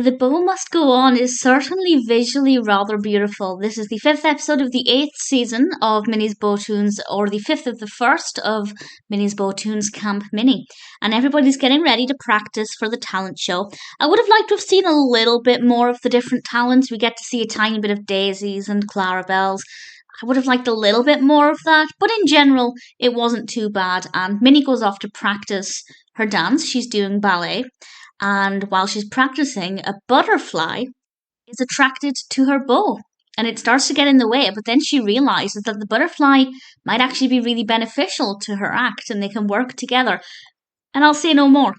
The Bow Must Go On is certainly visually rather beautiful. This is the fifth episode of the eighth season of Minnie's Bow-Toons, or the fifth of the first of Minnie's Bow-Toons Camp Minnie. And everybody's getting ready to practice for the talent show. I would have liked to have seen a little bit more of the different talents. We get to see a tiny bit of Daisy's and Clarabelle's. I would have liked a little bit more of that, but in general, it wasn't too bad. And Minnie goes off to practice her dance. She's doing ballet. And while she's practicing, a butterfly is attracted to her bow and it starts to get in the way. But then she realizes that the butterfly might actually be really beneficial to her act and they can work together. And I'll say no more.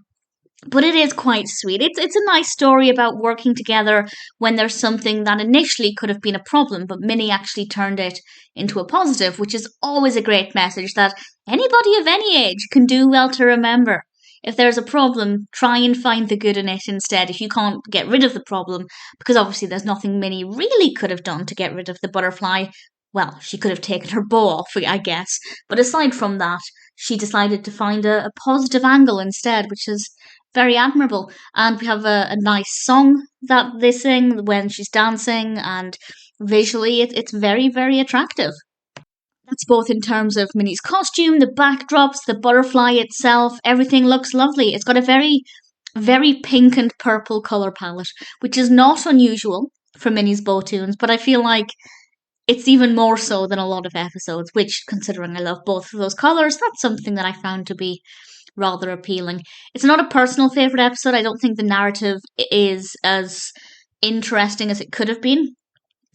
But it is quite sweet. It's a nice story about working together when there's something that initially could have been a problem, but Minnie actually turned it into a positive, which is always a great message that anybody of any age can do well to remember. If there's a problem, try and find the good in it instead. If you can't get rid of the problem, because obviously there's nothing Minnie really could have done to get rid of the butterfly. Well, she could have taken her bow off, I guess. But aside from that, she decided to find a positive angle instead, which is very admirable. And we have a nice song that they sing when she's dancing, and visually it's very, very attractive. That's both in terms of Minnie's costume, the backdrops, the butterfly itself. Everything looks lovely. It's got a very, very pink and purple colour palette, which is not unusual for Minnie's Bow-Toons, but I feel like it's even more so than a lot of episodes, which, considering I love both of those colours, that's something that I found to be rather appealing. It's not a personal favourite episode. I don't think the narrative is as interesting as it could have been.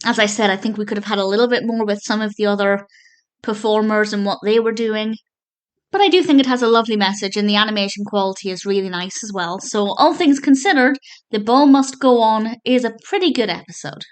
As I said, I think we could have had a little bit more with some of the other performers and what they were doing. But I do think it has a lovely message and the animation quality is really nice as well. So all things considered, The Bow Must Go On is a pretty good episode.